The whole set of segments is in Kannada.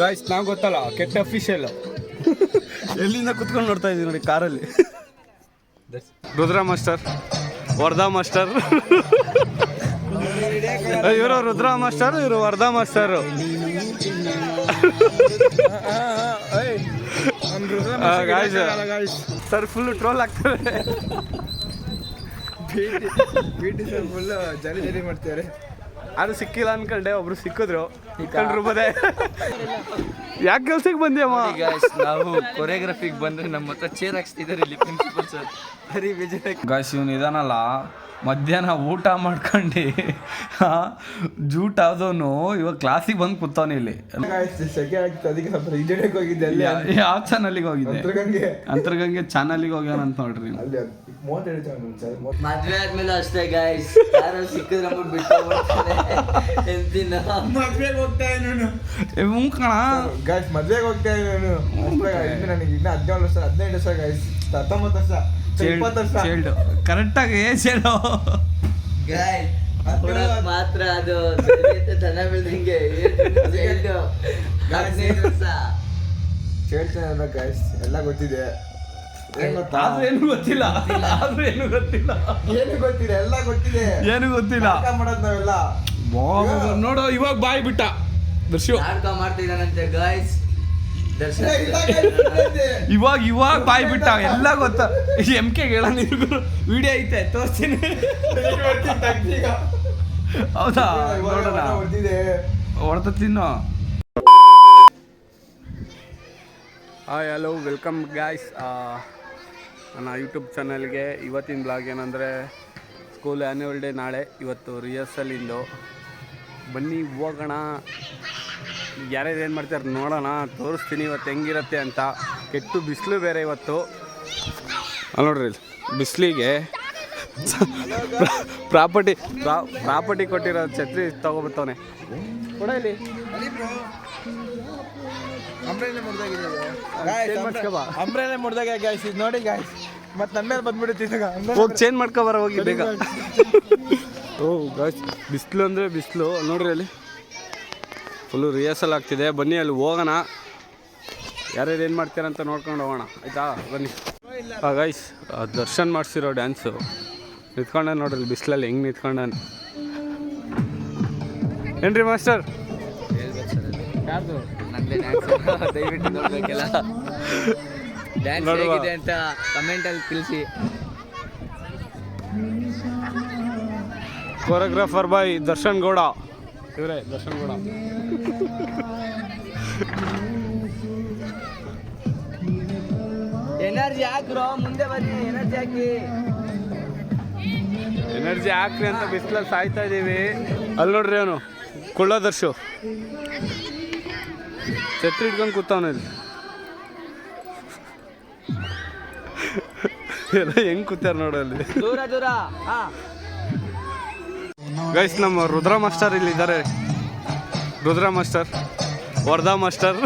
ಗಾಯ್ಸ್ ನಾವು ಗೊತ್ತಲ್ಲ ಕೆಟ್ಟ ಅಫಿಷಿಯಲ್ ಎಲ್ಲಿಂದ ಕುತ್ಕೊಂಡು ನೋಡ್ತಾ ಇದೀವಿ ನೋಡಿ ಕಾರಲ್ಲಿ. ರುದ್ರ ಮಾಸ್ಟರ್, ವರ್ಧಾ ಮಾಸ್ಟರ್, ಇವರು ರುದ್ರ ಮಾಸ್ಟರ್, ಇವರು Wardha master. Sir full troll ಆಗ್ತಾರೆ. ಫುಲ್ ಜರಿ ಮಾಡ್ತಾರೆ. ಅದು ಸಿಕ್ಕಿಲ್ಲ ಅನ್ಕೊಂಡೆ, ಒಬ್ರು ಸಿಕ್ಕಿದ್ರು ಇಟ್ಕೊಂಡಿರ್ಬೋದೆ. ಯಾಕೆ ಕೆಲ್ಸಕ್ಕೆ ಬಂದ್ಯಮ್ಮ? ನಾವು ಕೊರಿಯೋಗ್ರಫಿಗೆ ಬಂದ್ರೆ ನಮ್ಮ ಹತ್ರ ಚೇರ್ ಹಾಕ್ಸ್ತಿದ್ದಾರೆ ಇಲ್ಲಿ ಪ್ರಿನ್ಸಿಪಲ್ ಸರ್. ಬರೀ ಬೇಜಾರ ಗಾಯ್ಸ್ ಇವನು ಇದಾನಲ್ಲ, ಮಧ್ಯಾಹ್ನ ಊಟ ಮಾಡ್ಕೊಂಡು ಜೂಟ್ ಆದವನು ಇವಾಗ ಕ್ಲಾಸಿಗೆ ಬಂದು ಕೂತವನು ಇಲ್ಲಿ. ಸೆಕೆ ಆಗ್ತದೆ, ಅದಕ್ಕೆ ಸ್ವಲ್ಪ ಇಂಜಿನಿಯರಿಂಗ್ ಹೋಗಿದ್ದೆ. ಅಲ್ಲಿ ಯಾವ ಚಾನಲ್ಗೆ ಹೋಗಿದ್ದೆ? ಅಂತರ್ಗಂಗೆ ಚಾನಲ್ಗೆ ಹೋಗ್ಯಾನಂತ ನೋಡ್ರಿ. ಅಲ್ಲಿ 37 ಚಾನಲ್ ಸರ್. ಮದ್ವೆ ಆದ್ಮೇಲೆ ಅಷ್ಟೇ ಗಾಯ್ಸ್, ಯಾರು ಸಿಕ್ಕಿದ್ರೆ ನಮ್ಗೆ ಬಿಟ್ಟು ಎಂತಿನ ಮದ್ವೆಗೆ ಹೋಗ್ತಾ ಇದ್ದೀನಿ ಕಣ ಗಾಯ್ಸ್, ಮದ್ವೆಗೆ ಹೋಗ್ತಾ ಇದ್ದೀನಿ ನನಗೆ ಇನ್ನ 17 ವರ್ಷ 18 ವರ್ಷ ಗಾಯ್ಸ್, 19 ವರ್ಷ 20 ವರ್ಷ ಚೇಲ್ಡು ಕರೆಕ್ಟಾಗಿ ಚೇಳು ಗಾಯ್ಸ್ ಮಾತ್ರ ಅದು ದನ ಬೆಳ್ದಂಗೆ ಹೇಳ್ತೇನೆ ಗಾಯ್ಸ್, ಎಲ್ಲ ಗೊತ್ತಿದೆ. ಏನು ಗೊತ್ತಿಲ್ಲ, ಏನು ಗೊತ್ತಿಲ್ಲ, ಏನು ಗೊತ್ತಿದೆ, ಎಲ್ಲ ಗೊತ್ತಿದೆ, ಏನು ಗೊತ್ತಿಲ್ಲ ಮಾಡೋದು ನಾವೆಲ್ಲ. ನೋಡು ಇವಾಗ ಬಾಯಿ ಬಿಟ್ಟ ದರ್ಶು, ನಾಟಕ ಮಾಡ್ತಿದ್ದಾನಂತೆ ಗಾಯ್ಸ್. ದರ್ಶನ ಇವಾಗ ಬಾಯಿ ಬಿಟ್ಟ, ಎಲ್ಲ ಗೊತ್ತ. MK ಹೇಳ ವಿಡಿಯೋ ಐತೆ ತೋರಿಸ್ತೀನಿ. ಹೌದಾ? ನೋಡೋಣ, ಹೊಡೆದ ತಿನ್ನು. ಹಾಯ್ ಹಲೋ ವೆಲ್ಕಮ್ ಗಾಯ್ಸ್ ನನ್ನ ಯೂಟ್ಯೂಬ್ ಚಾನಲ್ಗೆ. ಇವತ್ತಿನ ಬ್ಲಾಗ್ ಏನಂದರೆ ಸ್ಕೂಲ್ ಆ್ಯನ್ಯುವಲ್ ಡೇ ನಾಳೆ, ಇವತ್ತು ರಿಹರ್ಸಲಿಂದು. ಬನ್ನಿ ಹೋಗೋಣ, ಯಾರ್ಯಾರು ಏನು ಮಾಡ್ತಾರೆ ನೋಡೋಣ, ತೋರಿಸ್ತೀನಿ ಇವತ್ತು ಹೆಂಗಿರುತ್ತೆ ಅಂತ. ಕೆಟ್ಟು ಬಿಸಿಲು ಬೇರೆ ಇವತ್ತು. ನೋಡ್ರಿ ಬಿಸಿಲಿಗೆ ಪ್ರಾಪರ್ಟಿ ಕೊಟ್ಟಿರೋ ಛತ್ರಿ ತಗೊಬರ್ತವನೆ. ಕೊಡ ಇಲ್ಲಿ ಅಂಬ್ರೆಲೆ ಮುಡ್ದಾಗ ಗಾಯ್ಸ್, ಇದು ನೋಡಿ ಗಾಯ್ಸ್, ಮತ್ತೆ ನನ್ನ ಮೇಲೆ ಬಂದ್ಬಿಡುತ್ತೆ. ಹೋಗಿ ಚೇಂಜ್ ಮಾಡ್ಕೊಬಾರ ಹೋಗಿ ಬೇಗ. ಓ ಗಾಯ್ಸ್, ಬಿಸಿಲು ಅಂದರೆ ಬಿಸಿಲು ನೋಡ್ರಿ, ಅಲ್ಲಿ ಫುಲ್ಲು ರಿಹರ್ಸಲ್ ಆಗ್ತಿದೆ. ಬನ್ನಿ ಅಲ್ಲಿ ಹೋಗೋಣ, ಯಾರ್ಯಾರು ಏನು ಮಾಡ್ತೀರಂತ ನೋಡ್ಕೊಂಡು ಹೋಗೋಣ, ಆಯಿತಾ? ಬನ್ನಿ. ಗಾಯ್ಸ್ ದರ್ಶನ್ ಮಾಡಿಸಿರೋ ಡ್ಯಾನ್ಸು ನಿಂತ್ಕೊಂಡ ನೋಡ್ರಿ ಬಿಸಿಲಲ್ಲಿ ಹೆಂಗೆ ನಿಂತ್ಕೊಂಡಾನೆ. ಏನ್ರಿ ಮಾಸ್ಟರ್? ಯಾರ್ದು? ನಂದೇ ಡ್ಯಾನ್ಸ್, ದಯವಿಟ್ಟು ನೋಡ್ಬೇಕೆಲ್ಲ. ಡ್ಯಾನ್ಸ್ ಹೇಗಿದೆ ಅಂತ ಕಮೆಂಟಲ್ಲಿ ತಿಳಿಸಿ. ಕೊರಿಯೋಗ್ರಾಫರ್ ಬಾಯ್ ದರ್ಶನ್ ಗೌಡ, ಇವರೇ ದರ್ಶನ್ ಗೌಡ. ಎನರ್ಜಿ ಹಾಕ್ರೋ, ಮುಂದೆ ಬನ್ನಿ, ಎನರ್ಜಿ ಹಾಕಿ. ಎನರ್ಜಿ ಹಾಕ್ರಿ ಅಂತ ಬಿಸಿಲಲ್ಲಿ ಸಾಯ್ತಾ ಇದ್ದೀವಿ. ಅಲ್ಲಿ ನೋಡ್ರಿ ಅವನು ಕೊಳ್ಳೋದರ್ಶು ಛತ್ರಿ ಇಟ್ಕೊಂಡು ಕೂತವನ ಇಲ್ಲಿ. ಎಲ್ಲ ಹೆಂಗ್ ಕೂತಾರ ನೋಡಲ್ಲಿ. ದೂರ ದೂರ. ಗೈಸ್ ನಮ್ಮ ರುದ್ರ ಮಾಸ್ಟರ್ ಇಲ್ಲಿ ಇದ್ದಾರೆ. ರುದ್ರ ಮಾಸ್ಟರ್, ವರ್ಧಾ ಮಾಸ್ಟರ್,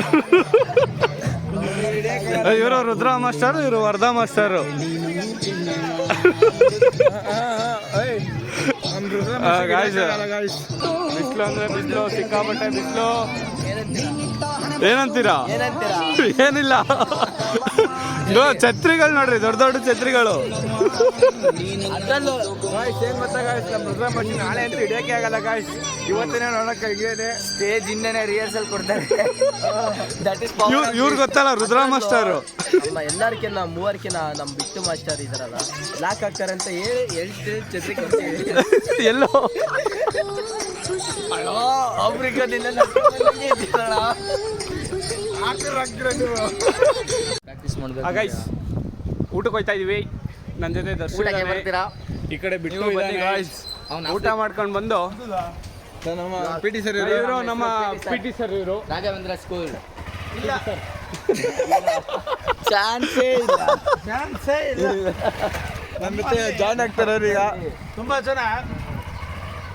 ಇವರು ರುದ್ರ ಮಾಸ್ಟರ್, ಇವರು ವರ್ಧಾ ಮಾಸ್ಟರ್. ಬಿಸಿಲು ಅಂದ್ರೆ ಬಿಸಿಲು, ಸಿಕ್ಕಾಪಟ್ಟೆ ಬಿಸಿಲು. ಏನಂತೀರಾ? ಏನಿಲ್ಲ, ಛತ್ರಿಗಳು ನೋಡ್ರಿ, ದೊಡ್ಡ ದೊಡ್ಡ ಛತ್ರಿಗಳು. ನಾಳೆ ಅಂತೂ ಹಿಡಿಯೋಕೆ ಆಗಲ್ಲ ಗಾಯ್ಸ್, ಇವತ್ತಿನೇ ನೋಡಕ್ಕೆ ಸ್ಟೇಜ್ ಇಂದನೇ ರಿಹರ್ಸಲ್ ಕೊಡ್ತಾರೆ. ಇವ್ರು ಗೊತ್ತಲ್ಲ ರುದ್ರ ಮಾಸ್ಟರ್. ನಮ್ಮ ಎಲ್ಲರಿಗಿನ್ನ ಮೂವರ್ಕಿನ್ನ ನಮ್ಮ ಬಿಟ್ಟು ಮಾಸ್ಟರ್ ಇದಾರಲ್ಲ, ಲಾಕ್ ಆಗ್ತಾರೆ ಅಂತ ಹೇಳಿ ಛತ್ರಿ ಕೊಡ್ತೀವಿ. ಎಲ್ಲೋ ಆಫ್ರಿಕಾದಿಂದ ಪ್ರಾಕ್ಟೀಸ್ ಮಾಡ್ಬೇಕು. ಗೈಸ್ ಊಟಕ್ಕೆ ಹೋಯ್ತಾ ಇದೀವಿ, ನನ್ನ ಜೊತೆ ದರ್ಶನ ಬರ್ತೀರಾ? ಈ ಕಡೆ ಬಿಟ್ಟು ಊಟ ಮಾಡ್ಕೊಂಡು ಬಂದು ನಮ್ಮ PT ಸರ್ ಇವರು, ನಮ್ಮ PT ಸರ್ ಇವರು ರಾಘವೇಂದ್ರ ಸ್ಕೂಲ್. ಇಲ್ಲ ಚಾನ್ಸೇ ಇಲ್ಲ. ನಮ್ಮ ಜೊತೆ ಜಾಯ್ನ್ ಆಗ್ತಾರೆ ಈಗ. ತುಂಬಾ ಜನ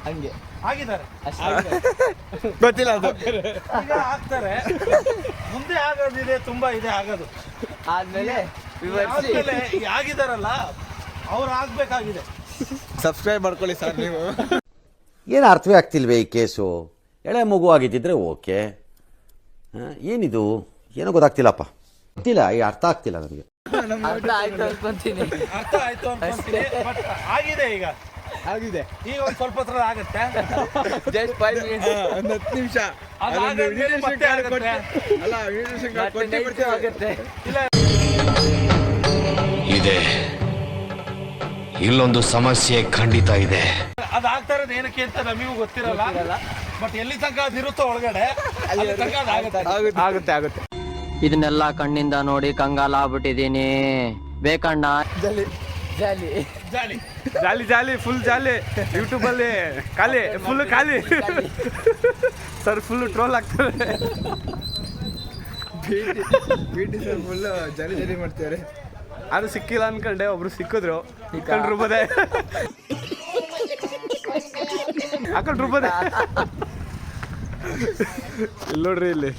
ಹಂಗೆ ಆಗಿದ್ದಾರೆ, ಗೊತ್ತಿಲ್ಲ ಅದು ಈಗ ಆಗ್ತಾರೆ. ಮುಂದೆ ಆಗೋದಿದೆ, ತುಂಬಾ ಇದೆ ಆಗೋದು. ಆದ್ಮೇಲೆ ಆದ್ಮೇಲೆ ಈಗ ಆಗಿದಾರಲ್ಲ ಅವ್ರು ಆಗ್ಬೇಕಾಗಿದೆ. ಸಬ್ಸ್ಕ್ರೈಬ್ ಮಾಡ್ಕೊಳ್ಳಿ ಸರ್ ನೀವು. ಏನು ಅರ್ಥವೇ ಆಗ್ತಿಲ್ವೇ ಈ ಕೇಸು? ಎಳೆ ಮಗು ಆಗಿದ್ದಿದ್ರೆ ಓಕೆ, ಏನಿದು ಏನೋ ಗೊತ್ತಾಗ್ತಿಲ್ಲಪ್ಪ, ಗೊತ್ತಿಲ್ಲ, ಈ ಅರ್ಥ ಆಗ್ತಿಲ್ಲ ನನಗೆ. ಅರ್ಥ ಆಯ್ತು ಅನ್ಕೊಂತೀನಿ. ಅರ್ಥ ಆಯ್ತು ಅನ್ಕೊಂತೀನಿ, ಬಟ್ ಆಗಿದೆ ಈಗ. ಆಗಿದೆ ಈಗ ಒಂದು ಸ್ವಲ್ಪ ಹೊತ್ರ ಆಗುತ್ತೆ. Just 5 minutes. ಒಂದು 10 ನಿಮಿಷ ಅದಾದ್ಮೇಲೆ ಮತ್ತೆ ಆಗುತ್ತೆ. ಅಲ್ಲ invitation card ಮತ್ತೆ ಕೊಟ್ಟೇ night ಬಿಡ್ತೀವಿ. ಆಗುತ್ತೆ. ಇದೆ, ಇಲ್ಲೊಂದು ಸಮಸ್ಯೆ ಖಂಡಿತ ಇದೆ. ಅದಾಗ್ತಾ ಇರೋದು ಏನಕ್ಕೆ ಅಂತ ನಮಗೂ ಗೊತ್ತಿರಲ್ಲ, ಬಟ್ ಎಲ್ಲಿ ತನಕ ಅದಿರುತ್ತೋ ಒಳಗಡೆ ಅಲ್ಲಿ ತನಕ ಅದಾಗುತ್ತೆ. ಆಗುತ್ತೆ ಇದನ್ನೆಲ್ಲ ಕಣ್ಣಿಂದ ನೋಡಿ ಕಂಗಾಲ ಆಗ್ಬಿಟ್ಟಿದೀನಿ. ಬೇಕಣ್ಣ ಜಾಲಿ ಜಾಲಿ ಜಾಲಿ ಫುಲ್ ಜಾಲಿ. ಯೂಟ್ಯೂಬಲ್ಲಿ ಖಾಲಿ, ಫುಲ್ ಖಾಲಿ ಸರ್, ಫುಲ್ ಟ್ರೋಲ್ ಆಗ್ತಾರೆ. ಬಿಟಿ ಸರ್ ಫುಲ್ ಜಾಲಿ ಮಾಡ್ತಾರೆ. ಅದು ಸಿಕ್ಕಿಲ್ಲ ಅನ್ಕೊಂಡೆ, ಒಬ್ರು ಸಿಕ್ಕಿದ್ರು, ಹಾಕೊಂಡ್ರು ಬದೇ ಇಲ್ಲಿ ನೋಡ್ರಿ, ಇಲ್ಲಿ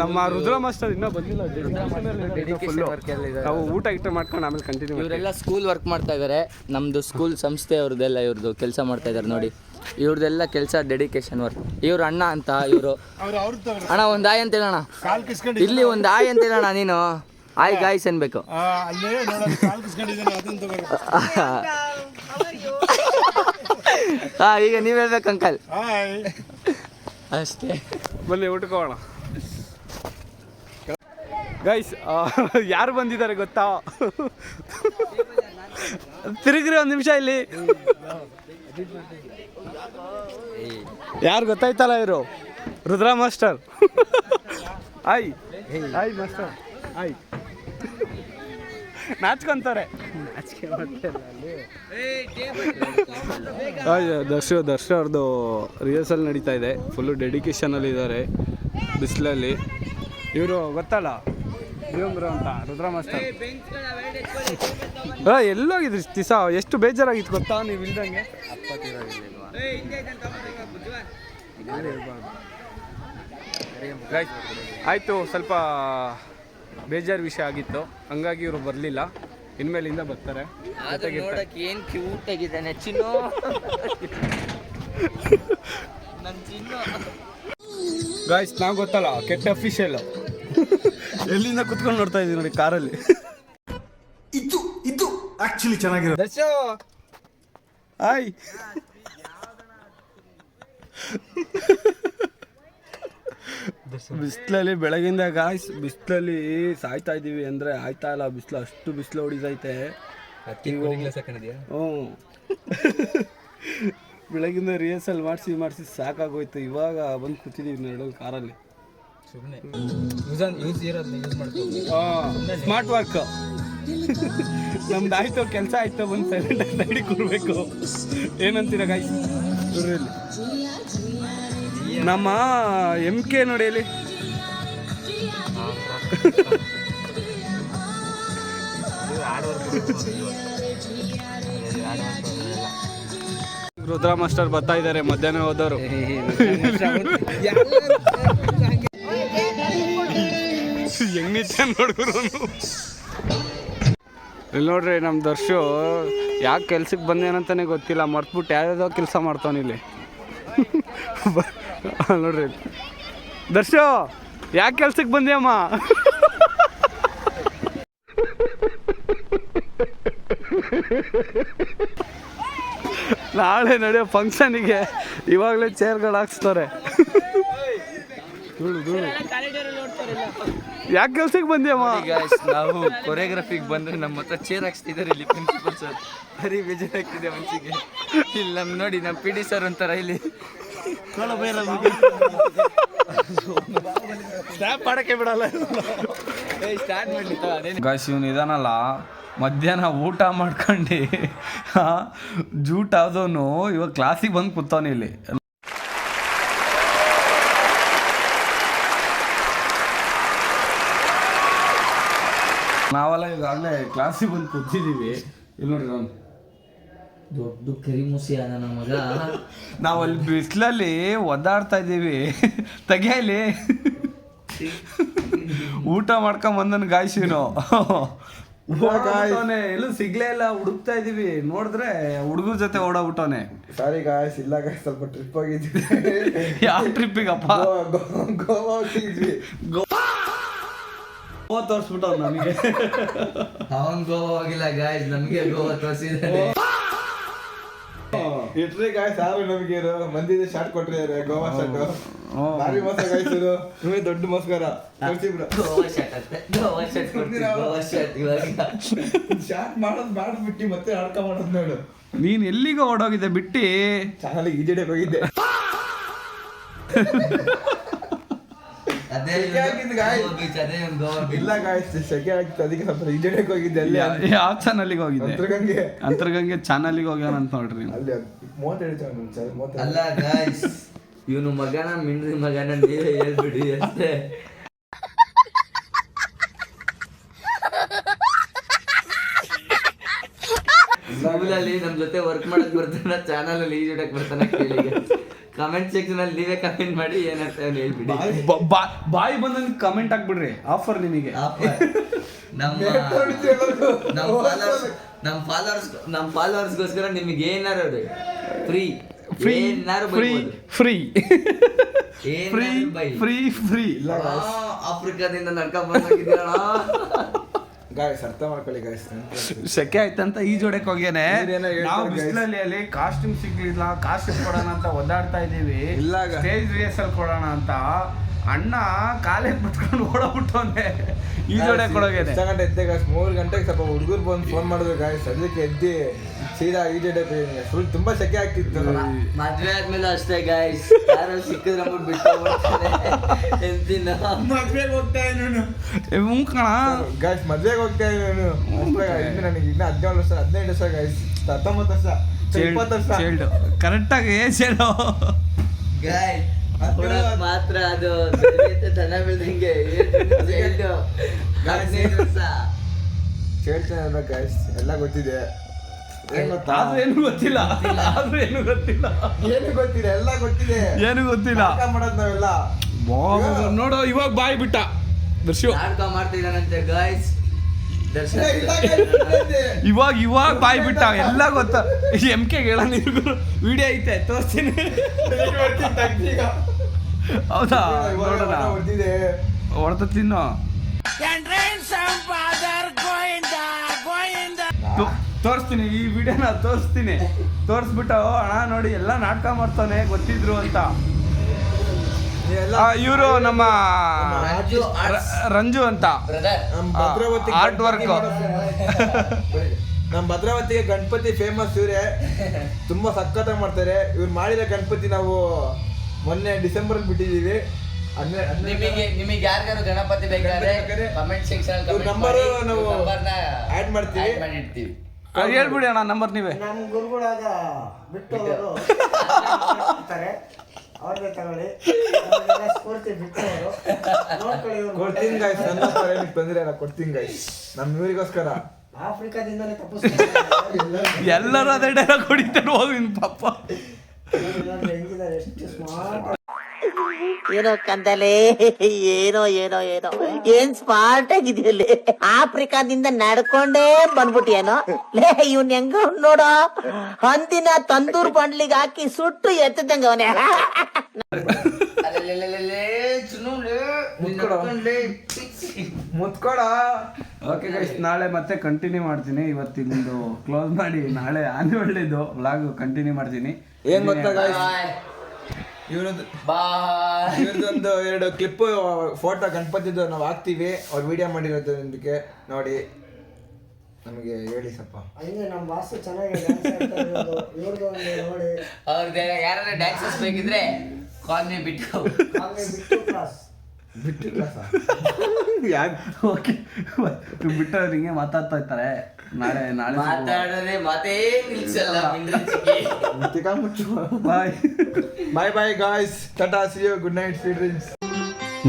ನಮ್ಮ ರುದ್ರ ಮಾಸ್ಟರ್ ಇನ್ನೂ ಬಂದಿಲ್ಲ. ನಾವು ಊಟ ಮಾಡ್ಕೊಂಡು ಆಮೇಲೆ ಕಂಟಿನ್ಯೂ. ಇವರೆಲ್ಲ ಸ್ಕೂಲ್ ವರ್ಕ್ ಮಾಡ್ತಾ ಇದ್ದಾರೆ. ನಮ್ಮದು ಸ್ಕೂಲ್ ಸಂಸ್ಥೆ ಅವ್ರದ್ದೆಲ್ಲ ಇವ್ರದ್ದು ಕೆಲಸ ಮಾಡ್ತಾ ಇದ್ದಾರೆ ನೋಡಿ. ಇವ್ರದ್ದೆಲ್ಲ ಕೆಲಸ ಡೆಡಿಕೇಶನ್ ವರ್ಕ್. ಇವ್ರು ಅಣ್ಣ ಅಂತ, ಇವರು ಅಣ್ಣ ಒಂದು ಆಯ್ ಅಂತ ಹೇಳೋಣ. ಇಲ್ಲಿ ಒಂದು ಆಯ್ ಅಂತ ಹೇಳೋಣ. ನೀನು ಆಯ್ ಗಾಯ್ಸ್ ಅನ್ಬೇಕು. ಹಾ, ಈಗ ನೀವ್ ಹೇಳ್ಬೇಕು ಅಂಕಲ್. ಅಷ್ಟೇ, ಬನ್ನಿ ಊಟಕ್ಕೆ ಹೋಗೋಣ. ಗೈಸ್, ಯಾರು ಬಂದಿದ್ದಾರೆ ಗೊತ್ತಾ? ತಿರುಗ್ರಿ ಒಂದು ನಿಮಿಷ ಇಲ್ಲಿ. ಯಾರು ಗೊತ್ತಾಯ್ತಲ್ಲ, ಇವರು ರುದ್ರ ಮಾಸ್ಟರ್. ಆಯ್ ಆಯ್ ಮಾಸ್ಟರ್, ಆಯ್. ನಾಚ್ಕೊಂತಾರೆ. ದರ್ಶ ಅವ್ರದ್ದು ರಿಹರ್ಸಲ್ ನಡೀತಾ ಇದೆ. ಫುಲ್ಲು ಡೆಡಿಕೇಶನಲ್ಲಿ ಇದ್ದಾರೆ ಬಿಸಿಲಲ್ಲಿ. ಇವರು ಗೊತ್ತಲ್ಲ, ದೇವಂಬ್ರ ಅಂತ, ರುದ್ರ ಮಾಸ್ಟರ್. ಎಲ್ಲೋಗಿದ್ರಿ ದಿವಸ? ಎಷ್ಟು ಬೇಜಾರಾಗಿತ್ತು ಗೊತ್ತಾ ನೀವು ಇಲ್ದಂಗೆ? ಆಯಿತು, ಸ್ವಲ್ಪ ಬೇಜಾರು ವಿಷಯ ಆಗಿತ್ತು, ಹಂಗಾಗಿ ಇವರು ಬರಲಿಲ್ಲ. ಇನ್ಮೇಲಿಂದ ಬರ್ತಾರೆ. ಏನು ಕ್ಯೂಟ್ ಆಗಿದ್ದಾನೆ ಚಿನ್ನು. ನನ್ನ ಚಿನ್ನು. ಗಾಯ್ಸ್, ನಾವು ಗೊತ್ತಲ್ಲ ಕೆಟ್ಟ ಅಫಿಷಿಯಲ್. ಎಲ್ಲಿಂದ ಕುತ್ಕೊಂಡು ನೋಡ್ತಾ ಇದೀವಿ ನೋಡಿ ಕಾರಲ್ಲಿ. ಇದು ಆಕ್ಚುಲಿ ಚೆನ್ನಾಗಿರೋದು. ದರ್ಶೋ ಹಾಯ್. ಬಿಸಿಲಲ್ಲಿ ಬೆಳಗಿಂದ ಗಾಯ್ಸ್, ಬಿಸಿಲಲ್ಲಿ ಸಾಯ್ತಾ ಇದ್ದೀವಿ ಅಂದರೆ ಆಯ್ತಾ ಇಲ್ಲ. ಬಿಸಿಲು ಅಷ್ಟು ಬಿಸಿಲು ಹೊಡಿತೈತೆ. ಹ್ಞೂ, ಬೆಳಗಿಂದ ರಿಹರ್ಸಲ್ ಮಾಡಿಸಿ ಸಾಕಾಗೋಯ್ತು. ಇವಾಗ ಬಂದು ಕೂತಿದ್ದೀವಿ ನಡೋದು ಕಾರಲ್ಲಿ. ಸ್ಮಾರ್ಟ್ ವರ್ಕ್ ನಮ್ದು ಆಯ್ತು, ಕೆಲಸ ಆಯ್ತು, ಬಂದು ಸೈಲೆಂಟಾಗಿ ಸೈಡಿಗೆ ಕೂರ್ಬೇಕು. ಏನಂತೀರ ಗಾಯ್ಸ್? ನಮ್ಮ MK ನೋಡಿ ಅಲ್ಲಿ. ರುದ್ರ ಮಾಸ್ಟರ್ ಬರ್ತಾ ಇದ್ದಾರೆ, ಮಧ್ಯಾಹ್ನ ಹೋದವರು. ಹೆಂಗಿತ್ತ ನೋಡ್ರು. ಇಲ್ಲಿ ನೋಡ್ರಿ, ನಮ್ಮ ದರ್ಶು ಯಾಕೆ ಕೆಲ್ಸಕ್ಕೆ ಬಂದೇನಂತಾನೆ ಗೊತ್ತಿಲ್ಲ, ಮರ್ತ್ಬಿಟ್ಟು ಯಾವ್ಯಾವ್ದೋ ಕೆಲಸ ಮಾಡ್ತಾನೆ ಇಲ್ಲಿ. ನೋಡ್ರಿ, ದರ್ಶು ಯಾಕೆ ಕೆಲ್ಸಕ್ಕೆ ಬಂದ್ಯಮ್ಮ? ನಾಳೆ ನಡೆಯೋ ಫಂಕ್ಷನಿಗೆ ಇವಾಗಲೇ ಚೇರ್ಗಳು ಹಾಕ್ಸ್ತಾರೆ. ಯಾಕೆ ಕೆಲ್ಸಕ್ಕೆ ಬಂದ್ಯಮ್ಮ? ನಾವು ಕೊರಿಯೋಗ್ರಫಿಗೆ ಬಂದ್ರೆ ನಮ್ಮ ಹತ್ರ ಚೇರ್ ಹಾಕ್ಸ್ತಿದ್ದಾರೆ ಇಲ್ಲಿ ಪ್ರಿನ್ಸಿಪಲ್ ಸರ್. ಬರೀ ಬೇಜಾರಾಗ್ತಿದೆ ಮನ್ಸಿಗೆ. ಇಲ್ಲಿ ನಮ್ ನೋಡಿ ನಮ್ಮ PD ಸರ್ ಒಂಥರ ಇಲ್ಲಿ ಮಾಡಕ್ಕೆ ಬಿಡಲ್ಲ. ಸ್ಟಾರ್ಟ್ ಮಾಡ್ಲಿ. ಗಾಯ್ಸ್, ಇವನು ಇದಾನಲ್ಲ, ಮಧ್ಯಾಹ್ನ ಊಟ ಮಾಡ್ಕೊಂಡು ಜೂಟ್ ಆದವನು ಇವಾಗ ಕ್ಲಾಸಿಗೆ ಬಂದು ಕೂತವನು ಇಲ್ಲಿ. ನಾವೆಲ್ಲ ಈಗಾಗಲೇ ಕ್ಲಾಸಿಗೆ ಬಂದು ಕೂತಿದ್ದೀವಿ. ಇಲ್ಲಿ ನೋಡ್ರಿ, ನಾನು ದೊಡ್ಡ ಕರಿಮುಸಿ ಅದ ನಮಗ. ನಾವು ಅಲ್ಲಿ ಬಿಸಿಲಲ್ಲಿ ಒದ್ದಾಡ್ತಾ ಇದ್ದೀವಿ. ತೆಗಿಯಲಿ, ಊಟ ಮಾಡ್ಕೊಂಬಂದನು ಗಾಯ್ಸಿನು. ಓಡೋಗ್ಬಿಟ್ಟವನೆ, ಎಲ್ಲೂ ಸಿಗ್ಲೇ ಇಲ್ಲ, ಹುಡುಕ್ತಾ ಇದೀವಿ. ನೋಡಿದ್ರೆ ಹುಡುಗರ ಜೊತೆ ಓಡೋಗ್ಬಿಟ್ಟವನೆ. ಸಾರಿ ಗಾಯ್ಸ್, ಇಲ್ಲ ಗಾಯ್ಸ್, ಸ್ವಲ್ಪ ಟ್ರಿಪ್ ಹೋಗಿದ್ವಿ. ಯಾವ ಟ್ರಿಪ್ಪಿಗಪ್ಪ? ಗೋವಾ ಹೋಗಿದ್ವಿ. ಗೋವಾ ತೋರಿಸ್ಬಿಟ್ಟವ್ ನಮಗೆ. ಅವನ್ ಗೋವಾ ಹೋಗಿಲ್ಲ ಗಾಯ್ಸ್, ನಮಗೆ ಗೋವಾ ತೋರಿಸಿದ್ದಾರೆ. ಇಟ್ರಿ ಗಾಯ್ಸ್, ಯಾರು ನಮಗೆ ಮಂದಿದೆ ಶಾರ್ಟ್ ಕೊಟ್ಟಿದ್ದಾರೆ, ಗೋವಾ ಶಾರ್ಟ್. ಭಾರಿ ಮೋಸ ಗಾಯ್ಸ್, ನಿಮಗೆ ದೊಡ್ಡ ಮೋಸ್ಕರ ತೋರಿಸಿಬ್ರು. ಗೋವಾ ಶರ್ಟ್ ಅಂತೆ, ಗೋವಾ ಶರ್ಟ್ ಕೊಡ್ತೀವಿ, ಗೋವಾ ಶರ್ಟ್ ಇವಾಗ ಶಾರ್ಟ್ ಮಾಡಿದ್ಬಿಟ್ಟು ಮತ್ತೆ ಆಡ್ಕ ಮಾಡೋದು ನೋಡು. ನೀನ್ ಎಲ್ಲಿಗ ಓಡೋಗಿದ್ದೆ ಬಿಟ್ಟಿ? ಚಾನಲ್ ಈಜೆಡೆಗೆ ಹೋಗಿದ್ದೆ. ಅದೇ ಸೆಕೆ ಆಗಿದ್ದು ಗಾಯ್ಸ್. ಅದೇ ಗೋವಾ ಇಲ್ಲ ಗಾಯ್ಸ್, ಸೆಕೆ ಆಗಿತ್ತು, ಅದಕ್ಕೆ ಸ್ವಲ್ಪ ಈಜೆಡೆಗೆ ಹೋಗಿದ್ದೆ. ಅಲ್ಲಿ ಯಾವ ಚಾನಲ್ಗೆ ಹೋಗಿದ್ದೆ? ಅಂತರ್ಗಂಗೆ. ಅಂತರ್ಗಂಗೆ ಚಾನಲ್ಗೆ ಹೋಗ್ಯಾನಂತ ನೋಡ್ರಿ. ಅಲ್ಲಿ 37 ಚಾನಲ್. ಅಲ್ಲ ಗಾಯ್ಸ್, ಇವನು ಮಗನ ಮಿಂಡ್ರಿ ಮಗನ ನೀವೇ ಹೇಳ್ಬಿಡಿ ಅಷ್ಟೇ. ಸ್ಕೂಲಲ್ಲಿ ನಮ್ ಜೊತೆ ವರ್ಕ್ ಮಾಡಕ್ ಬರ್ತಾನ, ಚಾನಲ್ ಅಲ್ಲಿ ಈಜಾಡಕ್ ಬರ್ತಾನ ಕೇಳಿ. ಕಮೆಂಟ್ ಸೆಕ್ಷನ್ ಅಲ್ಲಿ ನೀವೇ ಕಮೆಂಟ್ ಮಾಡಿ ಏನಂತ ಹೇಳ್ಬಿಡಿ. ಬಾಯಿ ಬಂದಂಗೆ ಕಮೆಂಟ್ ಹಾಕ್ಬಿಡ್ರಿ, ಆಫರ್ ನಿಮಗೆ. ನಮ್ಮ ಫಾಲೋವರ್ಸ್ಗೋಸ್ಕರ ನಿಮಗೆ ಏನಾರು free free free free free free free. ಆಫ್ರಿಕಾದಿಂದ ನಡ್ಕೊಂಡ್ ಬಂದಿದ್ದೀರ ಗಾಯ್ಸ್, ಅರ್ಥ ಮಾಡ್ಕೊಳ್ಳಿ ಗಾಯ್ಸ್. ಸೆಕೆ ಆಯ್ತಂತ ಈಜೋಡಕ್ ಹೋಗ್ಯಾನೆ. ನೀವೇನೋ ಹೇಳ್ತಾ ನಾವು guys. ಬಿಸಿಲಲ್ಲಿ ಅಲ್ಲಿ ಕಾಸ್ಟ್ಯೂಮ್ ಸಿಗ್ಲಿಲ್ಲ, ಕಾಸ್ಟ್ಯೂಮ್ ಕೊಡೋಣ ಅಂತ ಒದ್ದಾಡ್ತಾ ಇದೀವಿ. ಇಲ್ಲ ಸ್ಟೇಜ್ ರಿಹರ್ಸಲ್ ಕೊಡೋಣ ಅಂತ ಅಣ್ಣ ಕಾಲೇಜ್ ಬಿಟ್ಕೊಂಡು ಓಡೋಗ್ಬಿಟ್ಟವನೆ ಈಜೋಡಕ್ ಹೋಗ್ಯಾನೆ. ಎಷ್ಟು ಗಂಟೆ ಎದ್ದೆ ಗಾಯ್ಸ್? 3 ಗಂಟೆಗೆ ಸ್ವಲ್ಪ ಹುಡುಗರು ಬಂದು ಫೋನ್ ಮಾಡಿದ್ರು ಗಾಯ್ಸ್, ಅದಕ್ಕೆ ಎದ್ದಿ ಸೀದಾ ಈಜೆಡೆಗೆ ಫುಲ್ ತುಂಬಾ ಸೆಕೆ ಆಗ್ತಿತ್ತು. ಮದ್ವೆ ಆದ್ಮೇಲೆ ಅಷ್ಟೇ ಗಾಯ್ಸ್, ಯಾರು ಸಿಕ್ಕಿದ್ರೆ ಬಿಟ್ಟು ಎಂತಿನ ಮದ್ವೆಗೆ ಹೋಗ್ತಾ ಇದ್ದೀನಿ ಕಣ ಗಾಯ್ಸ್, ಮದ್ವೆಗೆ ಹೋಗ್ತಾ ಇದ್ದೀನಿ ಇನ್ನು ನನಗೆ ಇನ್ನು 17 ವರ್ಷ 18 ವರ್ಷ ಗಾಯ್ಸ್, 19 ವರ್ಷ 20 ವರ್ಷ ಕರೆಕ್ಟಾಗಿ ಹೇಳು. ಗಾಯ್ಸ್ ಮಾತ್ರ ಅದು ದನ ಬೆಳ್ದಂಗೆ ಕೇಳ್ತೇನೆ ಗಾಯ್ಸ್, ಎಲ್ಲ ಗೊತ್ತಿದೆ. ಏನ್ ಗೊತ್ತಾ? ಏನು ಗೊತ್ತಿಲ್ಲ, ಏನು ಗೊತ್ತಿಲ್ಲ, ಏನು ಗೊತ್ತಿದೆ, ಎಲ್ಲ ಗೊತ್ತಿದೆ. ಏನು ಗೊತ್ತಿಲ್ಲ ಮಾಡೋದು ನಾವೆಲ್ಲ. ನೋಡು ಇವಾಗ ಬಾಯಿ ಬಿಟ್ಟ ದರ್ಶು. ನಾಟಕ ಮಾಡ್ತಿದ್ದಾನಂತೆ ಗಾಯ್ಸ್ ದರ್ಶನ. ಇವಾಗ ಬಾಯಿ ಬಿಟ್ಟ, ಎಲ್ಲ ಗೊತ್ತ. MK ಹೇಳ ವಿಡಿಯೋ ಐತೆ ತೋರಿಸ್ತೀನಿ. ಹೌದಾ? ನೋಡೋಣ, ಗೊತ್ತಿದೆ. ಹೊಡೆತ ತಿನ್ನು. ತೋರಿಸ್ತೀನಿ ಈ ವಿಡಿಯೋನ, ತೋರಿಸ್ಬಿಟ್ಟು ಅಣ್ಣ ನೋಡಿ ಎಲ್ಲ ನಾಟಕ ಮಾಡ್ತಾನೆ ಗೊತ್ತಿದ್ರು ಅಂತ. ಇವರು ನಮ್ಮ ರಂಜು ಅಂತ ನಮ್ಮ ಭದ್ರಾವತಿ ಆರ್ಟ್ ವರ್ಕ್. ನಮ್ಮ ಭದ್ರಾವತಿಗೆ ಗಣಪತಿ ಫೇಮಸ್ ಇವರೇ, ತುಂಬಾ ಸಖತ್ತಾಗಿ ಮಾಡ್ತಾರೆ. ಇವ್ರು ಮಾಡಿದ ಗಣಪತಿ ನಾವು ಮೊನ್ನೆ ಡಿಸೆಂಬರ್ ಬಿಟ್ಟಿದೀವಿ. ನಿಮಗೆ ಯಾರಿಗಾರು ಗಣಪತಿ ಬೇಕಾದ್ರೆ ಕಮೆಂಟ್ ಸೆಕ್ಷನ್ ನಂಬರ್ ನಾವು ಆಡ್ ಮಾಡ್ತೀವಿ, ಮಾಡಿರ್ತೀವಿ. ಹೇಳ್ಬಿಡಿ ಅಣ್ಣ ನಂಬರ್ ನೀವೇ. ನಮ್ಮ ಗುರುಗಳಾದ ಬಿಟ್ಟವರು ಅವ್ರಿಗೆ ತಗೊಳ್ಳಿ, ಸ್ಫೂರ್ತಿ ಬಿಟ್ಟವರು ನೋಡ್ಕೊಳ್ಳಿ. ಕೊಡ್ತೀನಿ ಗಾಯ್ಸ್, ನನ್ನ ಹತ್ರ ಏನಕ್ಕೆ ಬಂದ್ರೆ ನಾನು ಕೊಡ್ತೀನಿ ಗಾಯ್ಸ್, ನಮ್ಮ ಇವರಿಗೋಸ್ಕರ. ಆಫ್ರಿಕಾದಿಂದಲೇ ತಪ್ಪಿಸ್ತಾರೆ ಎಲ್ಲರೂ ಅದೇ ಡೈಲಾಗ್ ಹೊಡಿತಾರೆ ಹೋಗಿ ಪಾಪ. ಹೆಂಗಿದ್ದಾರೆ, ಎಷ್ಟು ಸ್ಮಾರ್ಟ್. ಏನೋ ಕಂದಲೆ, ಏನೋ ಏನೋ ಏನೋ ಏನ್ ಸ್ಮಾರ್ಟ್ ಆಗಿದೆಯಲ್ಲಿ. ಆಫ್ರಿಕಾದಿಂದ ನಡ್ಕೊಂಡೇ ಬಂದ್ಬಿಟ್ಟಿಯೇನೋ ಲೇ. ಇವ್ನ ಹೆಂಗ ನೋಡೋ, ಹಂದಿನ ತಂದೂರ್ ಬಂಡ್ಲಿಗೆ ಹಾಕಿ ಸುಟ್ಟು ಎತ್ತದಂಗ ಅವನೇ. ಮುತ್ಕೊಡ. ಓಕೆ ಗೈಸ್, ನಾಳೆ ಮತ್ತೆ ಕಂಟಿನ್ಯೂ ಮಾಡ್ತೀನಿ. ಇವತ್ತಿಂದು ಕ್ಲೋಸ್ ಮಾಡಿ ನಾಳೆ ಆನ್ಯುವಲ್ ಡೇದು ವ್ಲಾಗ್ ಕಂಟಿನ್ಯೂ ಮಾಡ್ತೀನಿ. ಏನ್ ಗೊತ್ತಾ ಗಾಯ್ಸ್, ಇವ್ರದ್ದು ಇವ್ರದ್ದೊಂದು 2 ಕ್ಲಿಪ್ ಫೋಟೋ ಗಣಪತಿದು ನಾವು ಹಾಕ್ತೀವಿ. ಅವ್ರು ವಿಡಿಯೋ ಮಾಡಿರೋದಕ್ಕೆ ನೋಡಿ, ನಮಗೆ ಹೇಳಿ ಸ್ವಲ್ಪ. ಹಂಗೆ ನಮ್ಮ ವಾಸ್ತು ಚೆನ್ನಾಗಿ ಡ್ಯಾನ್ಸ್ ಆಡ್ತಾ ಇರೋದು, ಇವ್ರದ್ದು ಒಂದು ನೋಡಿ. ಅವ್ರದ್ದು ಯಾರು ಡ್ಯಾನ್ಸಸ್ ಬೇಕಿದ್ರೆ ಕಾಲ್ ಮೀ ಬಿಟ್ಟು ಆಮೇಲೆ ಬಿಟ್ಟು ಕ್ಲಾಸ್ ಯಾಕೆ ಓಕೆ, ಬಿಟ್ಟವ್ರು ಹಿಂಗೆ ಮಾತಾಡ್ತಾ ಇರ್ತಾರೆ. ನಾಳೆ ಮಾತಾಡದೆ ಮಾತೇ ನಿಲ್ಸಲ್ಲ. ಬಾಯ್ ಬಾಯ್ ಬಾಯ್ ಗಾಯ್ಸ್, ಟಾಟಾ, see you, good night, sweet dreams.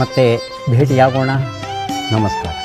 ಮತ್ತೆ ಭೇಟಿಯಾಗೋಣ. ನಮಸ್ಕಾರ.